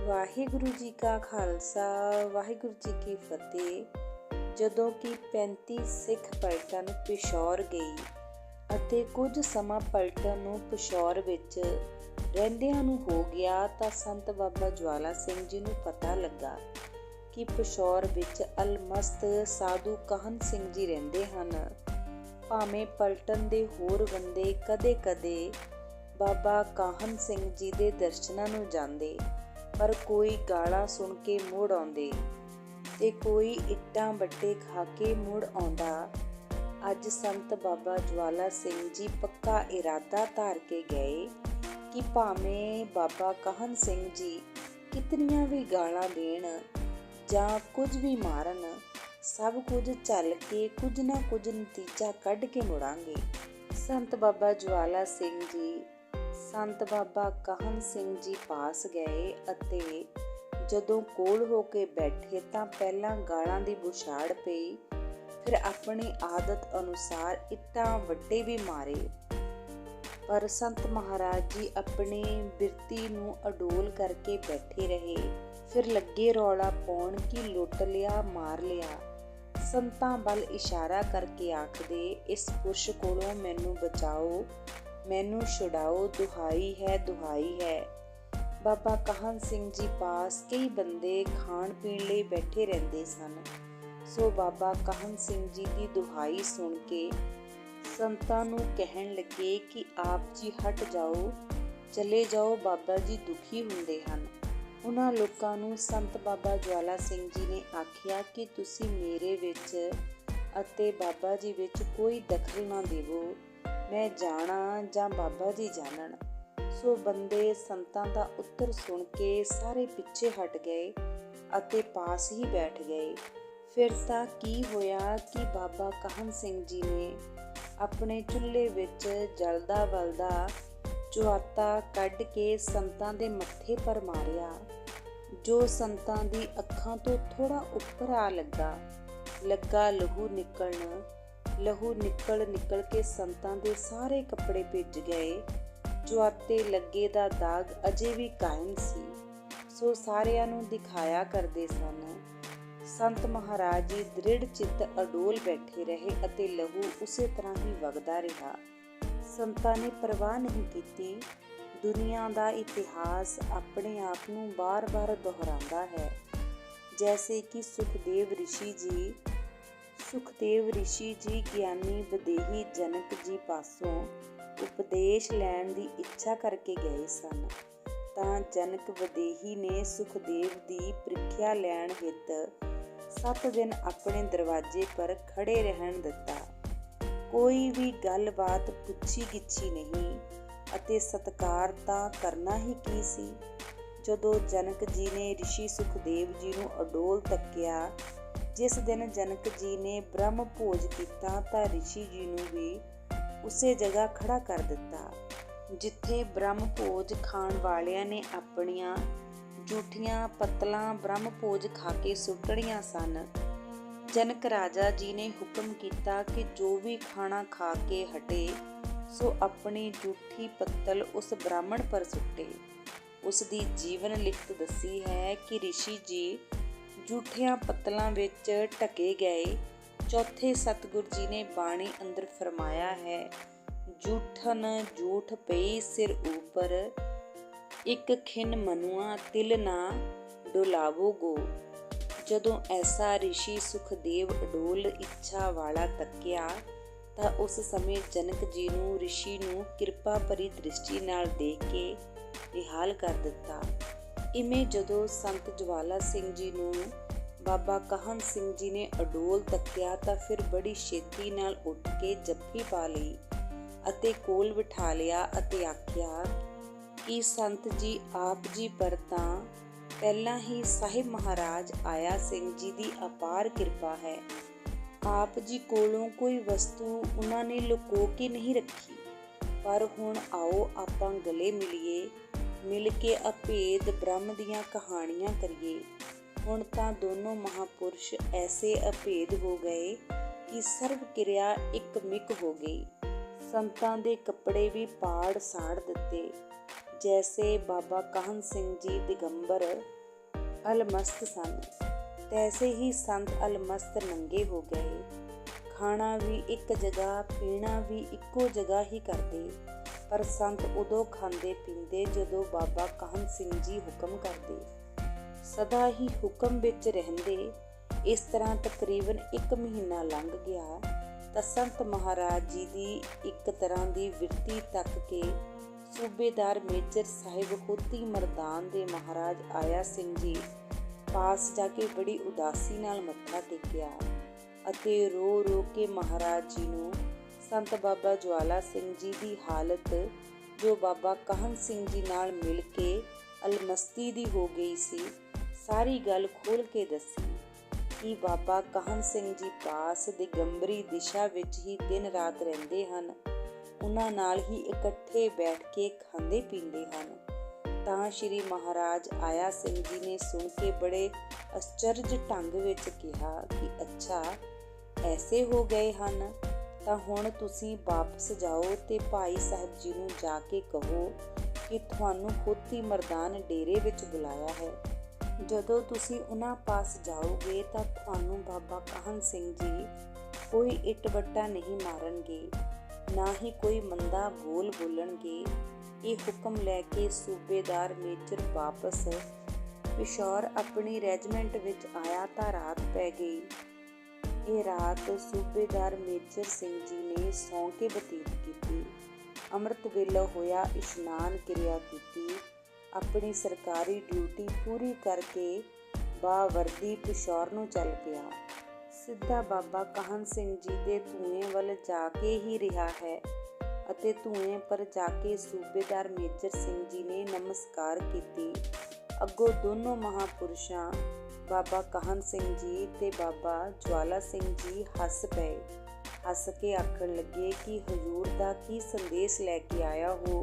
ਵਾਹਿਗੁਰੂ ਜੀ ਕਾ ਖਾਲਸਾ ਵਾਹਿਗੁਰੂ ਜੀ ਕੀ ਫਤਿਹ। ਜਦੋਂ ਕਿ 35 ਸਿੱਖ ਪਲਟਨ ਪਿਸ਼ੌਰ ਗਈ ਅਤੇ ਕੁਝ ਸਮਾਂ ਪਲਟਨ ਨੂੰ ਪਿਸ਼ੌਰ ਵਿੱਚ ਰਹਿੰਦਿਆਂ ਨੂੰ ਹੋ ਗਿਆ ਤਾਂ ਸੰਤ ਬਾਬਾ ਜਵਾਲਾ ਸਿੰਘ ਜੀ ਨੂੰ ਪਤਾ ਲੱਗਾ ਕਿ ਪਿਸ਼ੌਰ ਵਿੱਚ ਅਲਮਸਤ ਸਾਧੂ ਕਾਹਨ ਸਿੰਘ ਜੀ ਰਹਿੰਦੇ ਹਨ। ਭਾਵੇਂ ਪਲਟਨ ਦੇ ਹੋਰ ਬੰਦੇ ਕਦੇ-ਕਦੇ ਬਾਬਾ ਕਾਹਨ ਸਿੰਘ ਜੀ ਦੇ ਦਰਸ਼ਨਾਂ ਨੂੰ ਜਾਂਦੇ, ਪਰ ਕੋਈ ਗਾਲਾਂ ਸੁਣ ਕੇ ਮੁੜ ਆਉਂਦੇ ਤੇ ਕੋਈ ਇੱਟਾਂ ਬੱਟੇ ਖਾ ਕੇ ਮੁੜ ਆਉਂਦਾ। ਅੱਜ ਸੰਤ ਬਾਬਾ ਜਵਾਲਾ ਸਿੰਘ ਜੀ ਪੱਕਾ ਇਰਾਦਾ ਧਾਰ ਕੇ ਗਏ ਕਿ ਭਾਵੇਂ ਬਾਬਾ ਕਾਹਨ ਸਿੰਘ ਜੀ ਕਿਤਨੀਆਂ ਵੀ ਗਾਲਾਂ ਦੇਣ ਜਾਂ ਕੁਝ ਵੀ ਮਾਰਨ, ਸਭ ਕੁਝ ਝੱਲ ਕੇ ਕੁਝ ਨਾ ਕੁਝ ਨਤੀਜਾ ਕੱਢ ਕੇ ਮੁੜਾਂਗੇ। ਸੰਤ ਬਾਬਾ ਜਵਾਲਾ ਸਿੰਘ ਜੀ ਸੰਤ ਬਾਬਾ ਕਾਹਨ ਸਿੰਘ ਜੀ ਪਾਸ ਗਏ ਅਤੇ ਜਦੋਂ ਕੋਲ ਹੋ ਕੇ ਬੈਠੇ ਤਾਂ ਪਹਿਲਾਂ ਗਾਲਾਂ ਦੀ ਬੁਛਾੜ ਪਈ, ਫਿਰ ਆਪਣੀ ਆਦਤ ਅਨੁਸਾਰ ਇੱਟਾਂ ਵੱਟੇ ਵੀ ਮਾਰੇ। ਪਰ ਸੰਤ ਮਹਾਰਾਜ ਜੀ ਆਪਣੀ ਬਿਰਤੀ ਨੂੰ ਅਡੋਲ ਕਰਕੇ ਬੈਠੇ ਰਹੇ। ਫਿਰ ਲੱਗੇ ਰੌਲਾ ਪਾਉਣ ਕਿ ਲੁੱਟ ਲਿਆ, ਮਾਰ ਲਿਆ। ਸੰਤਾਂ ਵੱਲ ਇਸ਼ਾਰਾ ਕਰਕੇ ਆਖਦੇ, ਇਸ ਪੁਰਸ਼ ਕੋਲੋਂ ਮੈਨੂੰ ਬਚਾਓ, ਮੈਨੂੰ ਛੁਡਾਓ, ਦੁਹਾਈ ਹੈ, ਦੁਹਾਈ ਹੈ। ਬਾਬਾ ਕਾਹਨ ਸਿੰਘ ਜੀ ਪਾਸ ਕਈ ਬੰਦੇ ਖਾਣ ਪੀਣ ਲਈ ਬੈਠੇ ਰਹਿੰਦੇ ਸਨ, ਸੋ ਬਾਬਾ ਕਾਹਨ ਸਿੰਘ ਜੀ ਦੀ ਦੁਹਾਈ ਸੁਣ ਕੇ ਸੰਤਾਂ ਨੂੰ ਕਹਿਣ ਲੱਗੇ ਕਿ ਆਪ ਜੀ ਹਟ ਜਾਓ, ਚਲੇ ਜਾਓ, ਬਾਬਾ ਜੀ ਦੁਖੀ ਹੁੰਦੇ ਹਨ। ਉਹਨਾਂ ਲੋਕਾਂ ਨੂੰ ਸੰਤ ਬਾਬਾ ਜਵਾਲਾ ਸਿੰਘ ਜੀ ਨੇ ਆਖਿਆ ਕਿ ਤੁਸੀਂ ਮੇਰੇ ਵਿੱਚ ਅਤੇ ਬਾਬਾ ਜੀ ਵਿੱਚ ਕੋਈ ਦਖਲ ਨਾ ਦੇਵੋ, ਮੈਂ ਜਾਣਾ ਜਾਂ ਬਾਬਾ ਜੀ ਜਾਣਨ। ਸੋ ਬੰਦੇ ਸੰਤਾਂ ਦਾ ਉੱਤਰ ਸੁਣ ਕੇ ਸਾਰੇ ਪਿੱਛੇ ਹਟ ਗਏ ਅਤੇ ਪਾਸ ਹੀ ਬੈਠ ਗਏ। ਫਿਰ ਤਾਂ ਕੀ ਹੋਇਆ ਕਿ ਬਾਬਾ ਕਾਹਨ ਸਿੰਘ ਜੀ ਨੇ ਆਪਣੇ ਚੁੱਲ੍ਹੇ ਵਿੱਚ ਜਲਦਾ ਬਲਦਾ ਚੁਆਤਾ ਕੱਢ ਕੇ ਸੰਤਾਂ ਦੇ ਮੱਥੇ ਪਰ ਮਾਰਿਆ, ਜੋ ਸੰਤਾਂ ਦੀ ਅੱਖਾਂ ਤੋਂ ਥੋੜਾ ਉੱਪਰ ਆ ਲੱਗਾ ਲਹੂ ਨਿਕਲਣ। ਲਹੂ ਨਿਕਲ ਕੇ ਸੰਤਾਂ ਦੇ ਸਾਰੇ ਕੱਪੜੇ ਭਿੱਜ ਗਏ। ਚੁਆਤੇ ਲੱਗੇ ਦਾ ਦਾਗ ਅਜੇ ਵੀ ਕਾਇਮ ਸੀ, ਸੋ ਸਾਰਿਆਂ ਨੂੰ ਦਿਖਾਇਆ ਕਰਦੇ ਸਨ। ਸੰਤ ਮਹਾਰਾਜ ਜੀ ਦ੍ਰਿੜ ਚਿੱਤ ਅਡੋਲ ਬੈਠੇ ਰਹੇ ਅਤੇ ਲਹੂ ਉਸੇ ਤਰ੍ਹਾਂ ਹੀ ਵਗਦਾ ਰਿਹਾ। ਸੰਤਾਂ ਨੇ ਪਰਵਾਹ ਨਹੀਂ ਕੀਤੀ। ਦੁਨੀਆ ਦਾ ਇਤਿਹਾਸ ਆਪਣੇ ਆਪ ਨੂੰ ਬਾਰ-ਬਾਰ ਦੁਹਰਾਉਂਦਾ ਹੈ। ਜੈਸੇ ਕਿ ਸੁਖਦੇਵ ਰਿਸ਼ੀ ਜੀ ਗਿਆਨੀ ਵਿਦੇਹੀ ਜਨਕ ਜੀ ਪਾਸੋਂ ਉਪਦੇਸ਼ ਲੈਣ ਦੀ ਇੱਛਾ ਕਰਕੇ ਗਏ ਸਨ, ਤਾਂ ਜਨਕ ਵਿਦੇਹੀ ਨੇ ਸੁਖਦੇਵ ਦੀ ਪ੍ਰੀਖਿਆ ਲੈਣ ਹਿੱਤ 7 ਦਿਨ ਆਪਣੇ ਦਰਵਾਜ਼ੇ ਪਰ ਖੜੇ ਰਹਿਣ ਦਿੱਤਾ। ਕੋਈ ਵੀ ਗੱਲਬਾਤ ਪੁੱਛੀ ਗਿੱਛੀ ਨਹੀਂ ਅਤੇ ਸਤਿਕਾਰ ਤਾਂ ਕਰਨਾ ਹੀ ਕੀ ਸੀ। ਜਦੋਂ ਜਨਕ ਜੀ ਨੇ ਰਿਸ਼ੀ ਸੁਖਦੇਵ ਜੀ ਨੂੰ ਅਡੋਲ ਤੱਕਿਆ, ਜਿਸ ਦਿਨ ਜਨਕ ਜੀ ਨੇ ਬ੍ਰਹਮ ਭੋਜ ਕੀਤਾ ਤਾਂ ਰਿਸ਼ੀ ਜੀ ਨੂੰ ਵੀ ਉਸੇ ਜਗ੍ਹਾ ਖੜਾ ਕਰ ਦਿੱਤਾ ਜਿੱਥੇ ਬ੍ਰਹਮ ਭੋਜ ਖਾਣ ਵਾਲਿਆਂ ਨੇ ਆਪਣੀਆਂ ਜੂਠੀਆਂ ਪੱਤਲਾਂ ਬ੍ਰਹਮ ਭੋਜ ਖਾ ਕੇ ਸੁੱਟਣੀਆਂ ਸਨ। ਜਨਕ ਰਾਜਾ ਜੀ ਨੇ ਹੁਕਮ ਕੀਤਾ ਕਿ ਜੋ ਵੀ ਖਾਣਾ ਖਾ ਕੇ ਹਟੇ ਸੋ ਆਪਣੀ ਜੂਠੀ ਪੱਤਲ ਉਸ ਬ੍ਰਾਹਮਣ ਪਰ ਸੁੱਟੇ। ਉਸ ਦੀ ਜੀਵਨ ਲਿਖਤ ਦੱਸੀ ਹੈ ਕਿ ਰਿਸ਼ੀ ਜੀ ਜੂਠੀਆਂ ਪੱਤਲਾਂ ਵਿੱਚ ਢਕੇ ਗਏ। ਚੌਥੇ ਸਤਿਗੁਰ ਜੀ ਨੇ ਬਾਣੀ ਅੰਦਰ ਫਰਮਾਇਆ ਹੈ, ਜੂਠਨ ਜੂਠ ਪਈ ਸਿਰ ਉੱਪਰ, ਇੱਕ ਖਿਨ ਮਨੁਆ ਤਿਲ ਨਾ ਡੋਲਾਵੋ ਗੋ। ਜਦੋਂ ਐਸਾ ਰਿਸ਼ੀ ਸੁਖਦੇਵ ਅਡੋਲ ਇੱਛਾ ਵਾਲਾ ਤੱਕਿਆ ਤਾਂ ਉਸ ਸਮੇਂ ਜਨਕ ਜੀ ਨੂੰ ਰਿਸ਼ੀ ਨੂੰ ਕਿਰਪਾ ਭਰੀ ਦ੍ਰਿਸ਼ਟੀ ਨਾਲ ਦੇਖ ਕੇ ਨਿਹਾਲ ਕਰ ਦਿੱਤਾ। ਇਵੇਂ ਜਦੋਂ ਸੰਤ ਜਵਾਲਾ ਸਿੰਘ ਜੀ ਨੂੰ ਬਾਬਾ ਕਾਹਨ ਸਿੰਘ ਜੀ ਨੇ ਅਡੋਲ ਤੱਕਿਆ ਤਾਂ ਫਿਰ ਬੜੀ ਛੇਤੀ ਨਾਲ ਉੱਠ ਕੇ ਜੱਫੀ ਪਾ ਲਈ ਅਤੇ ਕੋਲ ਬਿਠਾ ਲਿਆ ਅਤੇ ਆਖਿਆ ਕਿ ਸੰਤ ਜੀ, ਆਪ ਜੀ ਪਰ ਤਾਂ ਪਹਿਲਾਂ ਹੀ ਸਾਹਿਬ ਮਹਾਰਾਜ ਆਇਆ ਸਿੰਘ ਜੀ ਦੀ ਅਪਾਰ ਕਿਰਪਾ ਹੈ। ਆਪ ਜੀ ਕੋਲੋਂ ਕੋਈ ਵਸਤੂ ਉਹਨਾਂ ਨੇ ਲੁਕੋ ਕੇ ਨਹੀਂ ਰੱਖੀ, ਪਰ ਹੁਣ ਆਓ ਆਪਾਂ ਗਲੇ ਮਿਲੀਏ, ਮਿਲ ਕੇ ਅਭੇਦ ਬ੍ਰਹਮ ਦੀਆਂ ਕਹਾਣੀਆਂ ਕਰੀਏ। ਹੁਣ ਤਾਂ ਦੋਨੋਂ ਮਹਾਪੁਰਸ਼ ਐਸੇ ਅਭੇਦ ਹੋ ਗਏ ਕਿ ਸਰਵ ਕਿਰਿਆ ਇੱਕ ਮਿਕ ਹੋ ਗਈ। ਸੰਤਾਂ ਦੇ ਕੱਪੜੇ ਵੀ ਪਾੜ ਸਾੜ ਦਿੱਤੇ। ਜੈਸੇ ਬਾਬਾ ਕਾਹਨ ਸਿੰਘ ਜੀ ਦਿਗੰਬਰ अलमस्त सन। तैसे ही संत अलमस्त नंगे हो गए। खाना भी एक जगह, पीना भी इक्को जगह ही करते। पर संत उदों खांदे पींदे जदों बाबा कहन सिंह जी हुक्म करदे। सदा ही हुक्म विच रहिंदे। इस तरह तकरीबन 1 महीना लंघ गया ਤਾਂ ਸੰਤ ਮਹਾਰਾਜ ਜੀ ਦੀ ਇੱਕ ਤਰ੍ਹਾਂ ਦੀ ਵਿਰਤੀ ਤੱਕ ਕੇ ਸੂਬੇਦਾਰ ਮੇਜਰ ਸਾਹਿਬ ਹੋਤੀ ਮਰਦਾਨ ਦੇ ਮਹਾਰਾਜ ਆਇਆ ਸਿੰਘ ਜੀ ਪਾਸ ਜਾ ਕੇ ਬੜੀ ਉਦਾਸੀ ਨਾਲ ਮੱਥਾ ਟੇਕਿਆ ਅਤੇ ਰੋ ਰੋ ਕੇ ਮਹਾਰਾਜ ਜੀ ਨੂੰ ਸੰਤ ਬਾਬਾ ਜਵਾਲਾ ਸਿੰਘ ਜੀ ਦੀ ਹਾਲਤ, ਜੋ ਬਾਬਾ ਕਾਹਨ ਸਿੰਘ ਜੀ ਨਾਲ ਮਿਲ ਕੇ ਅਲਮਸਤੀ ਦੀ ਹੋ ਗਈ ਸੀ, ਸਾਰੀ ਗੱਲ ਖੋਲ੍ਹ ਕੇ ਦੱਸੀ ਕਿ ਬਾਬਾ ਕਾਹਨ ਸਿੰਘ ਜੀ ਪਾਸ ਦਿਗੰਬਰੀ ਦਿਸ਼ਾ ਵਿੱਚ ਹੀ ਦਿਨ ਰਾਤ ਰਹਿੰਦੇ ਹਨ। ਉਹਨਾਂ ਨਾਲ ਹੀ ਇਕੱਠੇ ਬੈਠ ਕੇ ਖਾਂਦੇ ਪੀਂਦੇ ਹਨ। ਤਾਂ ਸ਼੍ਰੀ ਮਹਾਰਾਜ ਆਇਆ ਸਿੰਘ ਜੀ ਨੇ ਸੁਣ ਕੇ ਬੜੇ ਅਚਰਜ ਢੰਗ ਵਿੱਚ ਕਿਹਾ ਕਿ ਅੱਛਾ ਐਸੇ ਹੋ ਗਏ ਹਨ, ਤਾਂ ਹੁਣ ਤੁਸੀਂ ਵਾਪਸ ਜਾਓ ਤੇ ਭਾਈ ਸਾਹਿਬ ਜੀ ਨੂੰ ਜਾ ਕੇ ਕਹੋ ਕਿ ਤੁਹਾਨੂੰ ਹੋਤੀ ਮਰਦਾਨ ਡੇਰੇ ਵਿੱਚ ਬੁਲਾਇਆ ਹੈ। ਜਦੋਂ ਤੁਸੀਂ ਉਹਨਾਂ ਪਾਸ ਜਾਓਗੇ ਤਾਂ ਤੁਹਾਨੂੰ ਬਾਬਾ ਕਾਹਨ ਸਿੰਘ ਜੀ ਕੋਈ ਇੱਟ ਵੱਟਾ ਨਹੀਂ ਮਾਰਨਗੇ, ਨਾ ਹੀ ਕੋਈ ਮੰਦਾ ਬੋਲ ਬੋਲਣਗੇ। ਇਹ ਹੁਕਮ ਲੈ ਕੇ ਸੂਬੇਦਾਰ ਮੇਜਰ ਵਾਪਸ ਪਿਸ਼ੌਰ ਆਪਣੀ ਰੈਜੀਮੈਂਟ ਵਿੱਚ ਆਇਆ ਤਾਂ ਰਾਤ ਪੈ ਗਈ। ਇਹ ਰਾਤ ਸੂਬੇਦਾਰ ਮੇਜਰ ਸਿੰਘ ਜੀ ਨੇ ਸੌਂ ਕੇ ਬਤੀਤ ਕੀਤੀ। ਅੰਮ੍ਰਿਤ ਵੇਲਾ ਹੋਇਆ, ਇਸ਼ਨਾਨ ਕਿਰਿਆ ਕੀਤੀ, ਆਪਣੀ ਸਰਕਾਰੀ ਡਿਊਟੀ ਪੂਰੀ ਕਰਕੇ ਬਾਵਰਦੀ ਪਿਸ਼ੌਰ ਨੂੰ ਚੱਲ ਪਿਆ। ਸਿੱਧਾ ਬਾਬਾ ਕਾਹਨ ਸਿੰਘ ਜੀ ਦੇ ਧੂਏ ਵੱਲ ਜਾ ਕੇ ਹੀ ਰਿਹਾ ਹੈ ਅਤੇ ਧੂਏ ਪਰ ਜਾ ਕੇ ਸੂਬੇਦਾਰ ਮੇਜਰ ਸਿੰਘ ਜੀ ਨੇ ਨਮਸਕਾਰ ਕੀਤੀ। ਅੱਗੋਂ ਦੋਨੋਂ ਮਹਾਂਪੁਰਸ਼ਾਂ ਬਾਬਾ ਕਾਹਨ ਸਿੰਘ ਜੀ ਤੇ ਬਾਬਾ ਜਵਾਲਾ ਸਿੰਘ ਜੀ ਹੱਸ ਪਏ। ਹੱਸ ਕੇ ਆਖਣ ਲੱਗੇ ਕਿ ਹਜ਼ੂਰ ਦਾ ਕੀ ਸੰਦੇਸ਼ ਲੈ ਕੇ ਆਇਆ ਹੋ,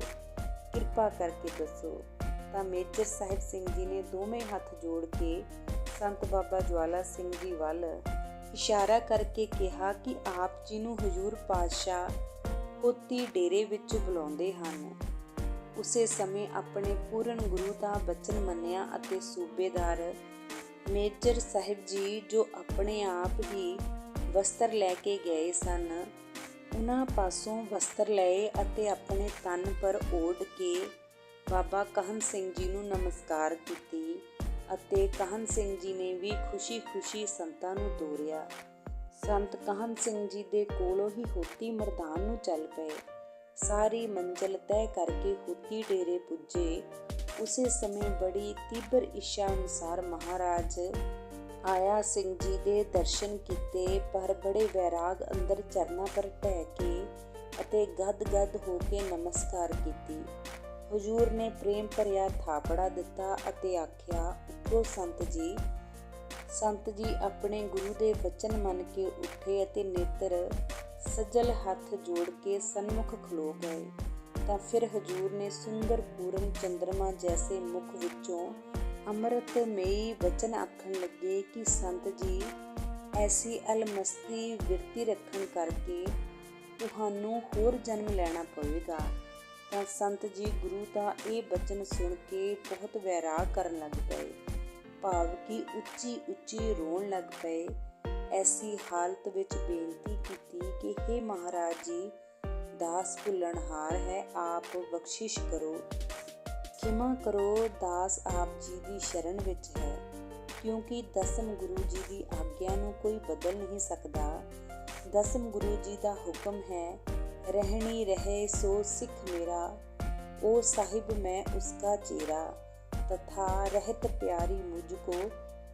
ਕਿਰਪਾ ਕਰਕੇ ਦੱਸੋ। ਤਾਂ ਮੇਜਰ ਸਾਹਿਬ ਸਿੰਘ ਜੀ ਨੇ ਦੋਵੇਂ ਹੱਥ ਜੋੜ ਕੇ ਸੰਤ ਬਾਬਾ ਜਵਾਲਾ ਸਿੰਘ ਜੀ ਵੱਲ ਇਸ਼ਾਰਾ ਕਰਕੇ ਕਿਹਾ ਕਿ ਆਪ ਜੀ ਨੂੰ ਹਜ਼ੂਰ ਪਾਤਸ਼ਾਹ ਹੋਤੀ ਡੇਰੇ ਵਿੱਚ ਬੁਲਾਉਂਦੇ ਹਨ। ਉਸੇ ਸਮੇਂ ਆਪਣੇ ਪੂਰਨ ਗੁਰੂ ਦਾ ਬਚਨ ਮੰਨਿਆ ਅਤੇ ਸੂਬੇਦਾਰ ਮੇਜਰ ਸਾਹਿਬ ਜੀ, ਜੋ ਆਪਣੇ ਆਪ ਹੀ ਵਸਤਰ ਲੈ ਕੇ ਗਏ ਸਨ, ਉਹਨਾਂ ਪਾਸੋਂ ਵਸਤਰ ਲਏ ਅਤੇ ਆਪਣੇ ਤਨ ਪਰ ਓਢ ਕੇ ਬਾਬਾ ਕਾਹਨ ਸਿੰਘ ਜੀ ਨੂੰ ਨਮਸਕਾਰ ਕੀਤੀ ਅਤੇ ਕਾਹਨ ਸਿੰਘ ਜੀ ਨੇ ਵੀ ਖੁਸ਼ੀ-ਖੁਸ਼ੀ ਸੰਤਾਂ ਨੂੰ ਤੋਰਿਆ। ਸੰਤ ਕਾਹਨ ਸਿੰਘ ਜੀ ਦੇ ਕੋਲੋਂ ਹੀ ਹੋਤੀ ਮਰਦਾਨ ਨੂੰ ਚੱਲ ਪਏ। ਸਾਰੀ ਮੰਜ਼ਲ ਤੈਅ ਕਰਕੇ ਹੋਤੀ ਡੇਰੇ ਪੁੱਜੇ। ਉਸੇ ਸਮੇਂ ਬੜੀ ਤੀਬਰ ਇੱਛਾ ਅਨੁਸਾਰ ਮਹਾਰਾਜ ਆਇਆ ਸਿੰਘ ਜੀ ਦੇ ਦਰਸ਼ਨ ਕੀਤੇ, ਪਰ ਬੜੇ ਵੈਰਾਗ ਅੰਦਰ ਚਰਨਾਂ ਪਰ ਢਹਿ ਕੇ ਅਤੇ ਗਦ-ਗਦ ਹੋ ਕੇ ਨਮਸਕਾਰ ਕੀਤੀ। ਹਜ਼ੂਰ ਨੇ ਪ੍ਰੇਮ ਭਰਿਆ ਥਾਪੜਾ ਦਿੱਤਾ ਅਤੇ ਆਖਿਆ, ਉੱਠੋ ਸੰਤ ਜੀ। ਸੰਤ ਜੀ ਆਪਣੇ ਗੁਰੂ ਦੇ ਬਚਨ ਮੰਨ ਕੇ ਉੱਠੇ ਅਤੇ ਨੇਤਰ ਸੱਜਲ ਹੱਥ ਜੋੜ ਕੇ ਸਨਮੁਖ ਖਲੋ ਗਏ। ਤਾਂ ਫਿਰ ਹਜ਼ੂਰ ਨੇ ਸੁੰਦਰ ਪੂਰਨ ਚੰਦਰਮਾ ਜੈਸੇ ਮੁਖ ਵਿੱਚੋਂ ਅੰਮ੍ਰਿਤਮਈ ਵਚਨ ਆਖਣ ਲੱਗੇ ਕਿ ਸੰਤ ਜੀ, ਐਸੀ ਅਲਮਸਤੀ ਵਿਰਤੀ ਰੱਖਣ ਕਰਕੇ ਤੁਹਾਨੂੰ ਹੋਰ ਜਨਮ ਲੈਣਾ ਪਵੇਗਾ। ਤਾਂ ਸੰਤ ਜੀ ਗੁਰੂ ਦਾ ਇਹ ਬਚਨ ਸੁਣ ਕੇ ਬਹੁਤ ਵੈਰਾਗ ਕਰਨ ਲੱਗ ਪਏ, ਭਾਵ ਕਿ ਉੱਚੀ ਉੱਚੀ ਰੋਣ ਲੱਗ ਪਏ। ਐਸੀ ਹਾਲਤ ਵਿੱਚ ਬੇਨਤੀ ਕੀਤੀ ਕਿ ਹੇ ਮਹਾਰਾਜ ਜੀ, ਦਾਸ ਭੁੱਲਣਹਾਰ ਹੈ, ਆਪ ਬਖਸ਼ਿਸ਼ ਕਰੋ, ਖਿਮਾ ਕਰੋ, ਦਾਸ ਆਪ ਜੀ ਦੀ ਸ਼ਰਨ ਵਿੱਚ ਹੈ। ਕਿਉਂਕਿ ਦਸਮ ਗੁਰੂ ਜੀ ਦੀ ਆਗਿਆ ਨੂੰ ਕੋਈ ਬਦਲ ਨਹੀਂ ਸਕਦਾ। ਦਸਮ ਗੁਰੂ ਜੀ ਦਾ ਹੁਕਮ ਹੈ, ਰਹਿਣੀ ਰਹੇ ਸੋ ਸਿੱਖ ਮੇਰਾ, ओ साहिब मैं उसका चेहरा, तथा रहत प्यारी मुझको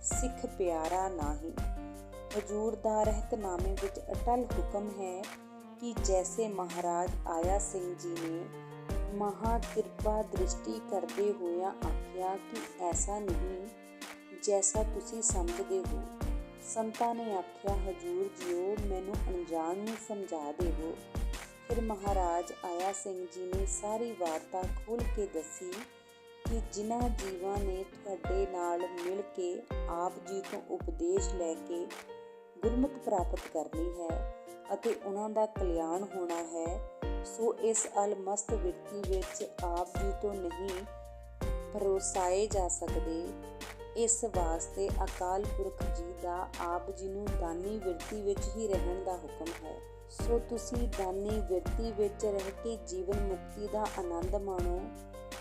सिख प्यारा नाही। हजूर दा रहतनामे विच अटल हुक्म है कि जैसे महाराज आया सिंह जी ने महा कृपा दृष्टि करते होया आख्या कि ऐसा नहीं जैसा तुसी समझते हो। संतां ने आख्या, हजूर जियो मैनू अनजान नूं समझा देवो। फिर महाराज आया सिंह जी ने सारी वार्ता खोल के दसी कि जिन्हां जीवां ने तुहाडे नाल मिल के आप जी तो उपदेश लैके गुरमत प्राप्त करनी है अते उन्हां दा कल्याण होना है, सो इस अलमस्त विरती विच आप जी तो नहीं भरोसाए जा सकते। ਇਸ ਵਾਸਤੇ ਅਕਾਲ ਪੁਰਖ ਜੀ ਦਾ ਆਪ ਜੀ ਨੂੰ ਦਾਨੀ ਬਿਰਤੀ ਵਿੱਚ ਹੀ ਰਹਿਣ ਦਾ ਹੁਕਮ ਹੈ। ਸੋ ਤੁਸੀਂ ਦਾਨੀ ਬਿਰਤੀ ਵਿੱਚ ਰਹਿ ਕੇ ਜੀਵਨ ਮੁਕਤੀ ਦਾ ਆਨੰਦ ਮਾਣੋ।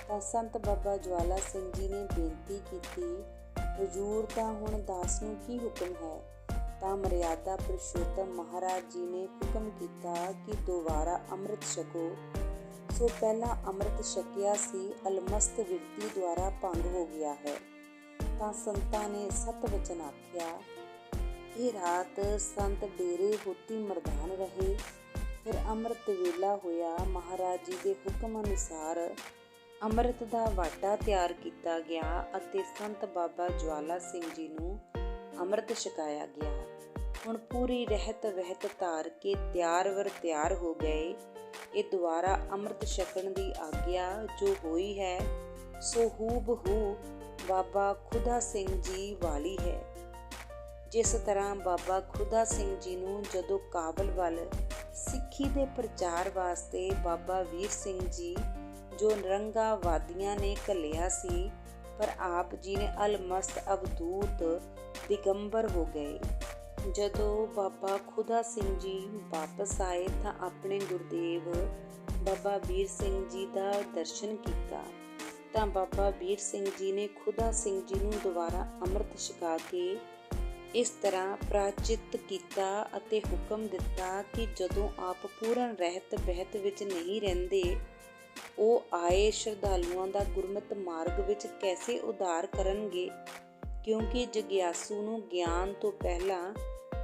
ਤਾਂ ਸੰਤ ਬਾਬਾ ਜਵਾਲਾ ਸਿੰਘ ਜੀ ਨੇ ਬੇਨਤੀ ਕੀਤੀ, ਹਜ਼ੂਰ ਦਾ ਹੁਣ ਦਾਸ ਨੂੰ ਕੀ ਹੁਕਮ ਹੈ? ਤਾਂ ਮਰਿਆਦਾ ਪੁਰਸ਼ੋਤਮ ਮਹਾਰਾਜ ਜੀ ਨੇ ਹੁਕਮ ਕੀਤਾ ਕਿ ਦੁਬਾਰਾ ਅੰਮ੍ਰਿਤ ਛਕੋ। ਸੋ ਪਹਿਲਾਂ ਅੰਮ੍ਰਿਤ ਛਕਿਆ ਸੀ, ਅਲਮਸਤ ਬਿਰਤੀ ਦੁਆਰਾ ਭੰਗ ਹੋ ਗਿਆ ਹੈ। ਤਾਂ ਸੰਤਾਂ ਨੇ ਸਤ ਵਚਨ ਆਖਿਆ। ਇਹ ਰਾਤ ਸੰਤ ਡੇਰੇ ਹੋਤੀ ਮਰਦਾਨ ਰਹੇ। ਫਿਰ ਅੰਮ੍ਰਿਤ ਵੇਲਾ ਹੋਇਆ। ਮਹਾਰਾਜ ਜੀ ਦੇ ਹੁਕਮ ਅਨੁਸਾਰ ਅੰਮ੍ਰਿਤ ਦਾ ਵਾਟਾ ਤਿਆਰ ਕੀਤਾ ਗਿਆ ਅਤੇ ਸੰਤ ਬਾਬਾ ਜਵਾਲਾ ਸਿੰਘ ਜੀ ਨੂੰ ਅੰਮ੍ਰਿਤ ਛਕਾਇਆ ਗਿਆ। ਹੁਣ ਪੂਰੀ ਰਹਿਤ ਵਹਿਤ ਧਾਰ ਕੇ ਤਿਆਰ ਹੋ ਗਏ। ਇਹ ਦੁਬਾਰਾ ਅੰਮ੍ਰਿਤ ਛਕਣ ਦੀ ਆਗਿਆ ਜੋ ਹੋਈ ਹੈ ਸੋ ਹੂਬਹੂ ਬਾਬਾ ਖੁਦਾ ਸਿੰਘ ਜੀ ਵਾਲੀ ਹੈ। ਜਿਸ ਤਰ੍ਹਾਂ ਬਾਬਾ ਖੁਦਾ ਸਿੰਘ ਜੀ ਨੂੰ ਜਦੋਂ ਕਾਬਲ ਵੱਲ ਸਿੱਖੀ ਦੇ ਪ੍ਰਚਾਰ ਵਾਸਤੇ ਬਾਬਾ ਵੀਰ ਸਿੰਘ ਜੀ ਜੋ ਨਰੰਗਾ ਵਾਦੀਆਂ ਨੇ ਘੱਲਿਆ ਸੀ, ਪਰ ਆਪ ਜੀ ਨੇ ਅਲਮਸਤ ਅਵਧੂਤ ਦਿਗੰਬਰ ਹੋ ਗਏ। ਜਦੋਂ ਬਾਬਾ ਖੁਦਾ ਸਿੰਘ ਜੀ ਵਾਪਸ ਆਏ ਤਾਂ ਆਪਣੇ ਗੁਰਦੇਵ ਬਾਬਾ ਵੀਰ ਸਿੰਘ ਜੀ ਦਾ ਦਰਸ਼ਨ ਕੀਤਾ। ਤਾਂ ਬਾਬਾ ਵੀਰ ਸਿੰਘ ਜੀ ਨੇ ਖੁਦਾ ਸਿੰਘ ਜੀ ਨੂੰ ਦੁਬਾਰਾ ਅੰਮ੍ਰਿਤ ਛਕਾ ਕੇ ਇਸ ਤਰ੍ਹਾਂ ਪ੍ਰਾਚਿਤ ਕੀਤਾ ਅਤੇ ਹੁਕਮ ਦਿੱਤਾ ਕਿ ਜਦੋਂ ਆਪ ਪੂਰਨ ਰਹਿਤ ਬਹਿਤ ਵਿੱਚ ਨਹੀਂ ਰਹਿੰਦੇ, ਉਹ ਆਏ ਸ਼ਰਧਾਲੂਆਂ ਦਾ ਗੁਰਮਤਿ ਮਾਰਗ ਵਿੱਚ ਕੈਸੇ ਉਧਾਰ ਕਰਨਗੇ, ਕਿਉਂਕਿ ਜਗਿਆਸੂ ਨੂੰ ਗਿਆਨ ਤੋਂ ਪਹਿਲਾਂ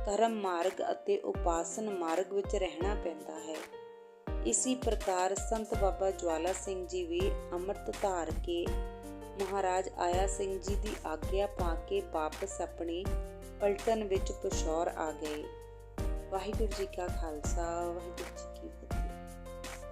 ਕਰਮ ਮਾਰਗ ਅਤੇ ਉਪਾਸਨ ਮਾਰਗ ਵਿੱਚ ਰਹਿਣਾ ਪੈਂਦਾ ਹੈ। ਇਸੀ ਪ੍ਰਕਾਰ ਸੰਤ ਬਾਬਾ ਜਵਾਲਾ ਸਿੰਘ ਜੀ ਵੀ ਅੰਮ੍ਰਿਤ ਧਾਰ ਕੇ ਮਹਾਰਾਜ ਆਇਆ ਸਿੰਘ ਜੀ ਦੀ ਆਗਿਆ ਪਾ ਕੇ ਵਾਪਸ ਆਪਣੇ ਪਲਟਨ ਵਿੱਚ ਪਿਸ਼ੌਰ ਆ ਗਏ। ਵਾਹਿਗੁਰੂ ਜੀ ਕਾ ਖਾਲਸਾ, ਵਾਹਿਗੁਰੂ ਜੀ